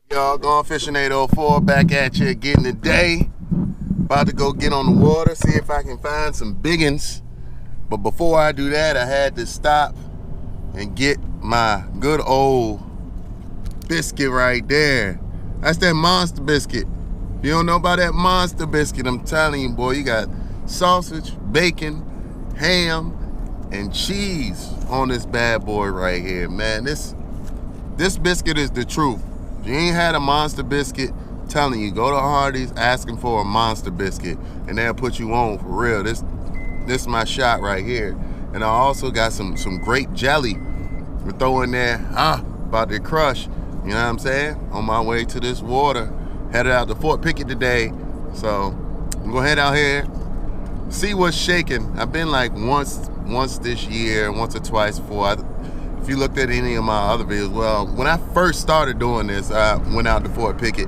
Y'all going fishing 804 back at you again today. About to go get on the water, see if I can find some biggins. But before I do that, I had to stop and get my good old biscuit right there. That's that monster biscuit. If you don't know about that monster biscuit, I'm telling you, boy, you got sausage, bacon, ham, and cheese on this bad boy right here, man. This biscuit is the truth. If you ain't had a monster biscuit, I'm telling you, go to Hardee's asking for a monster biscuit, and they'll put you on for real. This is my shot right here. And I also got some grape jelly to throw in there. About to crush. You know what I'm saying? On my way to this water, headed out to Fort Pickett today. So I'm gonna head out here, see what's shaking. I've been like once this year, once or twice before. If you looked at any of my other videos, well, when I first started doing this, I went out to Fort Pickett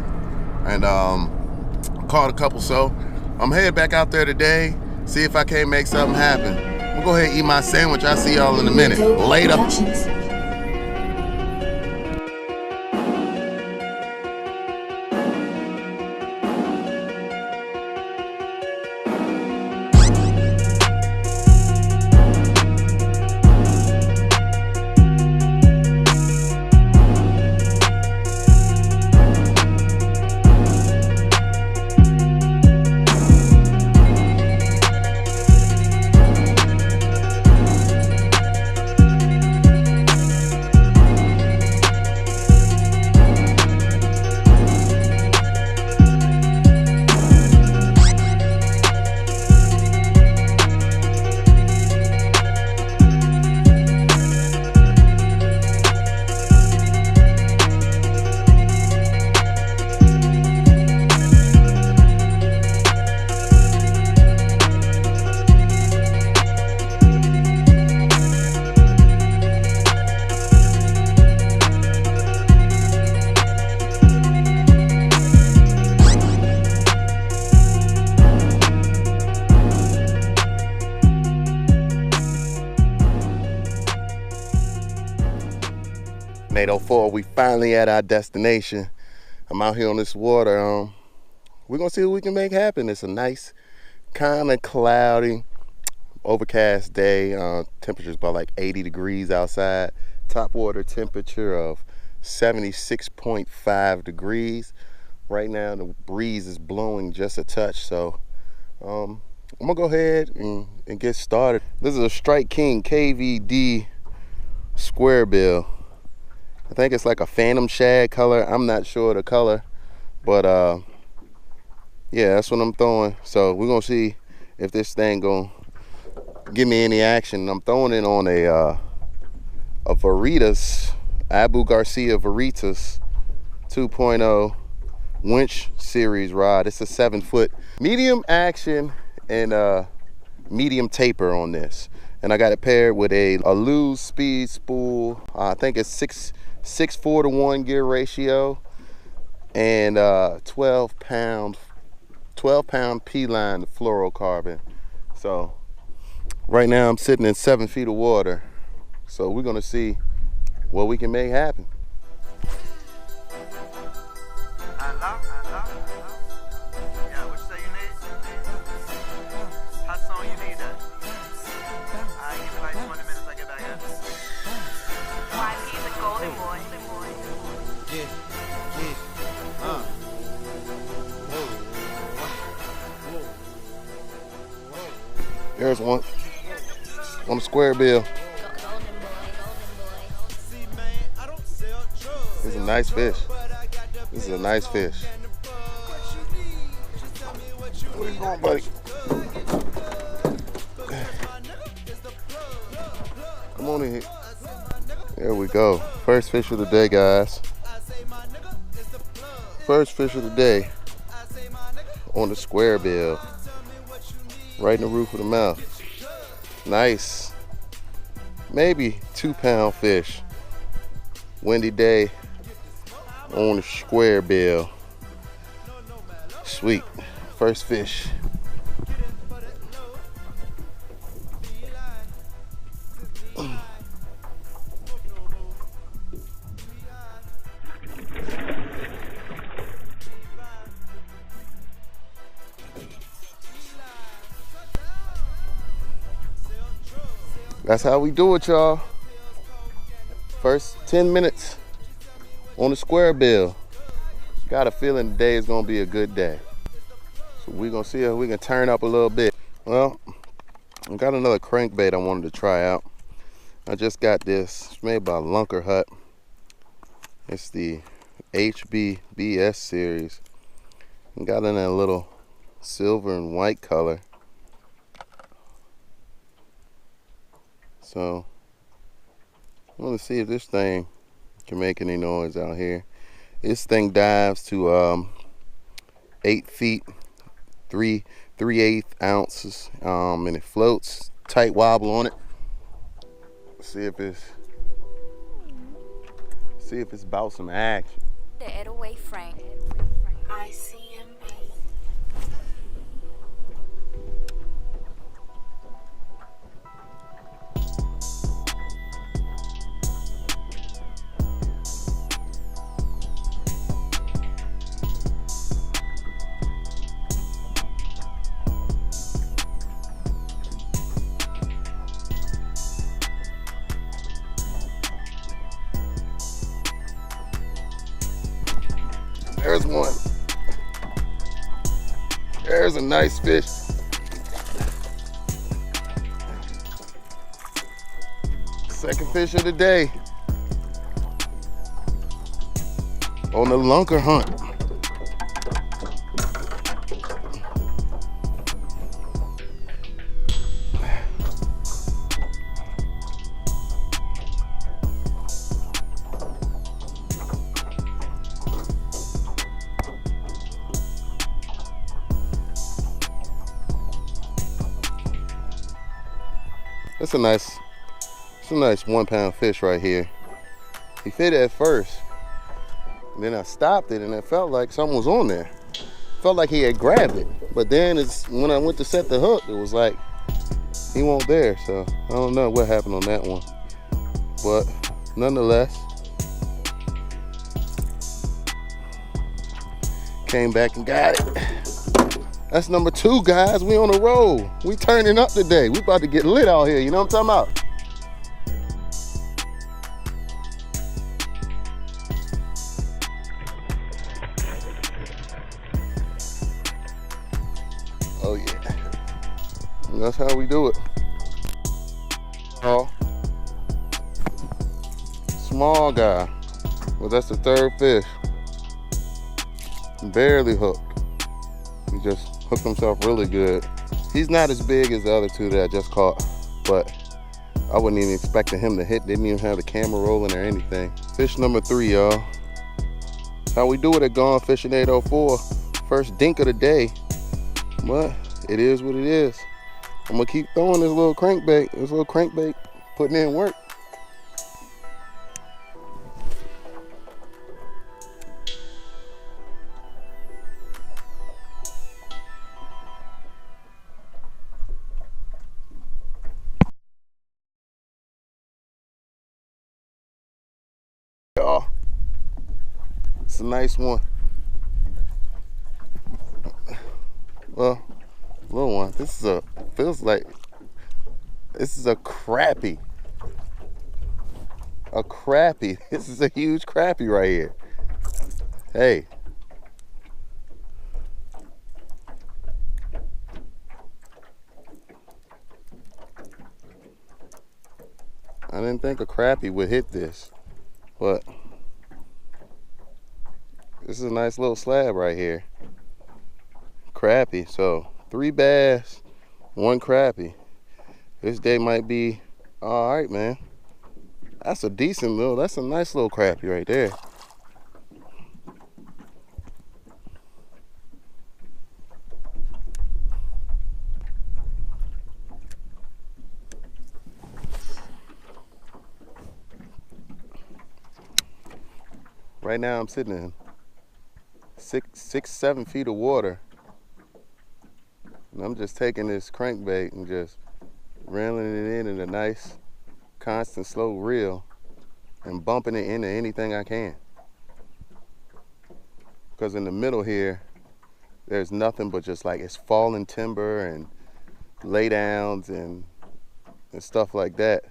and caught a couple. So I'm headed back out there today, see if I can't make something happen. I'm gonna go ahead and eat my sandwich. I'll see y'all in a minute. Later. In 804, we finally at our destination. I'm out here on this water. We're gonna see what we can make happen. It's a nice, kind of cloudy, overcast day. Temperature's about like 80 degrees outside. Top water temperature of 76.5 degrees. Right now the breeze is blowing just a touch, so I'm gonna go ahead and get started. This is a Strike King KVD square bill. I think it's like a phantom shad color. I'm not sure of the color, but yeah, that's what I'm throwing. So we're gonna see if this thing gonna give me any action. I'm throwing it on a Veritas, Abu Garcia Veritas 2.0 winch series rod. It's a 7-foot medium action and medium taper on this. And I got it paired with a loose speed spool. I think it's 6.4 to 1 gear ratio, and 12 pound P-line fluorocarbon. So right now I'm sitting in 7 feet of water. So we're gonna see what we can make happen. Yeah, what you say you need? How soon you need that? I'll give you like 20 minutes, I get back at you. YP's a golden boy. There's one on the square bill. This is a nice fish. This is a nice fish. Where you going, buddy? Come on in here. There we go. First fish of the day, guys. First fish of the day on the square bill. Right in the roof of the mouth. Nice. Maybe 2-pound fish. Windy day on the square bill. Sweet. First fish. That's how we do it, y'all. First 10 minutes on the square bill. Got a feeling today is gonna be a good day. So we're gonna see if we can turn up a little bit. Well, I got another crankbait I wanted to try out. I just got this. It's made by Lunker Hut. It's the HBBS series. I got it in a little silver and white color. So I want to see if this thing can make any noise out here. This thing dives to 8 feet, 3/8 ounces, and it floats. Tight wobble on it. See if it's about some action. The 808 frame. ICMB. There's one. There's a nice fish. Second fish of the day on the lunker hunt. It's a nice 1 pound fish right here. He fit at first, and then I stopped it, and it felt like something was on there. Felt like he had grabbed it, but then when I went to set the hook, it was like he wasn't there. So I don't know what happened on that one, but nonetheless, came back and got it. That's number 2, guys. We on the road. We turning up today. We about to get lit out here. You know what I'm talking about? Oh yeah. And that's how we do it. Oh, small guy. Well, that's the 3rd fish. Barely hooked. He just hooked himself really good. He's not as big as the other 2 that I just caught, but I wasn't even expecting him to hit. Didn't even have the camera rolling or anything. Fish number 3, y'all. That's how we do it at Gone Fishing 804. First dink of the day, but it is what it is. I'm gonna keep throwing this little crankbait, putting in work. Oh, it's a nice one. Well, little one. This is feels like this is a crappie. A crappie. This is a huge crappie right here. Hey. I didn't think a crappie would hit this. But this is a nice little slab right here. Crappie. So 3 bass, 1 crappie. This day might be all right, man. That's a nice little crappie right there. Right now I'm sitting in 7 feet of water. And I'm just taking this crankbait and just reeling it in a nice, constant, slow reel and bumping it into anything I can. Because in the middle here, there's nothing but just like it's fallen timber and laydowns and and stuff like that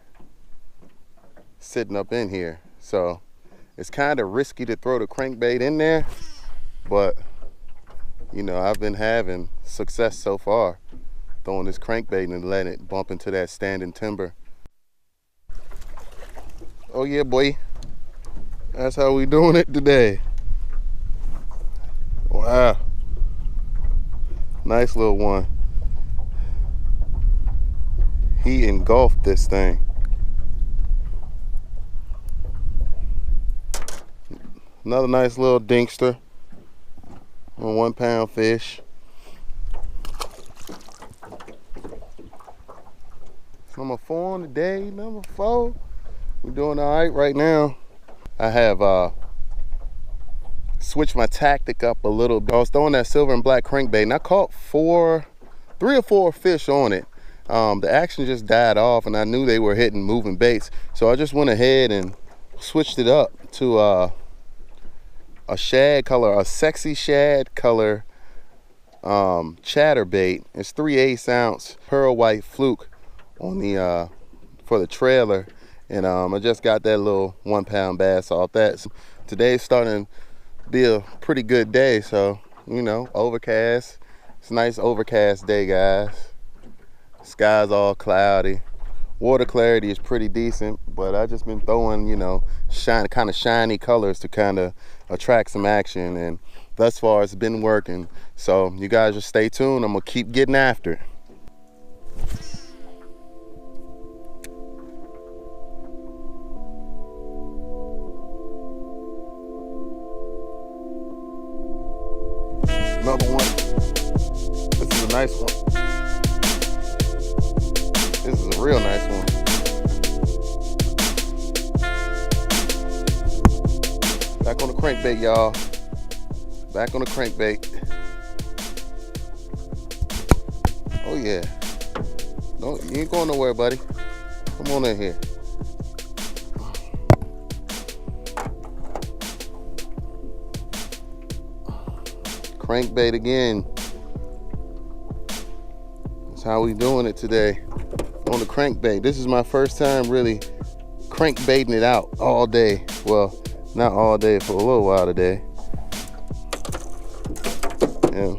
sitting up in here. So it's kind of risky to throw the crankbait in there, but you know, I've been having success so far throwing this crankbait and letting it bump into that standing timber. Oh yeah, boy. That's how we doing it today. Wow. Nice little one. He engulfed this thing. Another nice little dinkster. A 1 pound fish. Number 4 on the day, number 4. We're doing all right right now. I have switched my tactic up a little bit. I was throwing that silver and black crankbait and I caught 3 or 4 fish on it. The action just died off and I knew they were hitting moving baits. So I just went ahead and switched it up to a shad color, a sexy shad color chatterbait. It's 3/8 ounce pearl white fluke on the for the trailer. And I just got that little 1 pound bass off that. So today's starting to be a pretty good day. So, you know, overcast. It's a nice overcast day, guys. Sky's all cloudy. Water clarity is pretty decent, but I just been throwing, you know, kind of shiny colors to kind of attract some action. And thus far, it's been working. So you guys just stay tuned. I'm gonna keep getting after it. Another one. This is a nice one. This is a real nice one. Back on the crankbait, y'all. Back on the crankbait. Oh yeah. No, you ain't going nowhere, buddy. Come on in here. Crankbait again. That's how we doing it today on the crankbait. This is my first time really crankbaiting it out all day. Well, not all day, for a little while today. And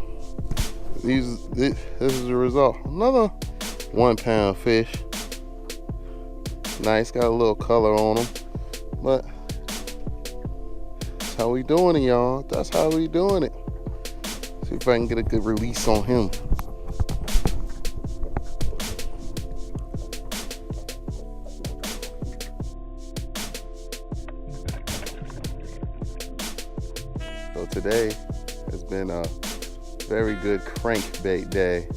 this is the result. Another 1 pound fish. Nice, got a little color on him, but that's how we doing it, y'all. That's how we doing it. See if I can get a good release on him. So today has been a very good crankbait day.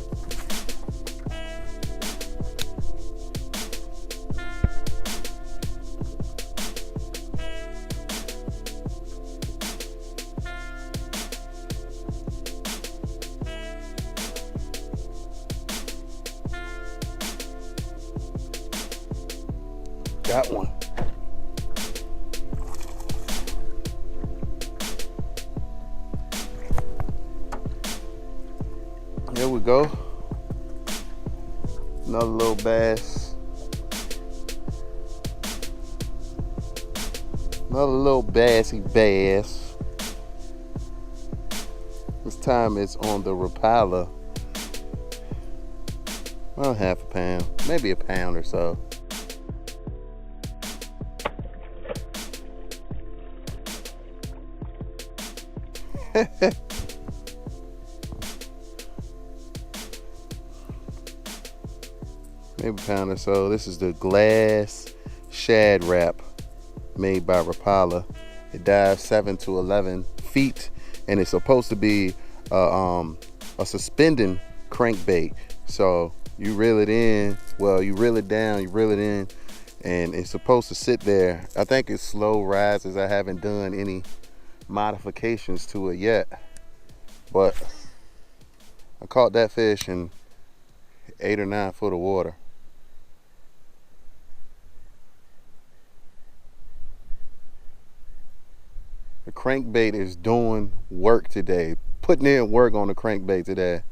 Got one. There we go. Another little bass. Another little bassy bass. This time it's on the Rapala. Well, 1/2 pound, maybe a pound or so. Maybe a pound or so. This is the glass shad wrap made by Rapala. It dives 7 to 11 feet, and it's supposed to be a suspending crankbait. So you reel it in, well, you reel it down, you reel it in, and it's supposed to sit there. I think it's slow rises. I haven't done any modifications to it yet, but I caught that fish in 8 or 9 foot of water. The crankbait is doing work today, putting in work on the crankbait today.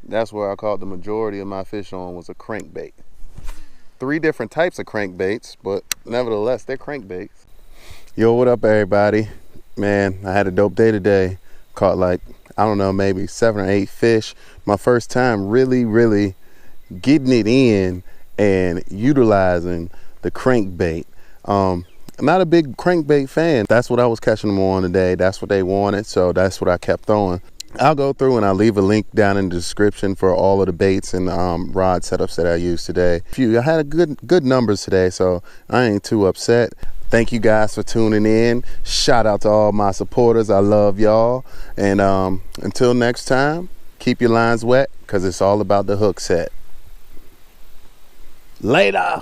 That's where I caught the majority of my fish on, was a crankbait. 3 different types of crankbaits, but nevertheless, they're crankbaits. Yo, what up, everybody? Man, I had a dope day today. Caught like, I don't know, maybe 7 or 8 fish. My first time really getting it in and utilizing the crankbait. I'm not a big crankbait fan. That's what I was catching them on today. That's what they wanted, so that's what I kept throwing. I'll go through and I'll leave a link down in the description for all of the baits and rod setups that I used today. I had a good numbers today, so I ain't too upset. Thank you guys for tuning in. Shout out to all my supporters. I love y'all. And until next time, keep your lines wet, because it's all about the hook set. Later.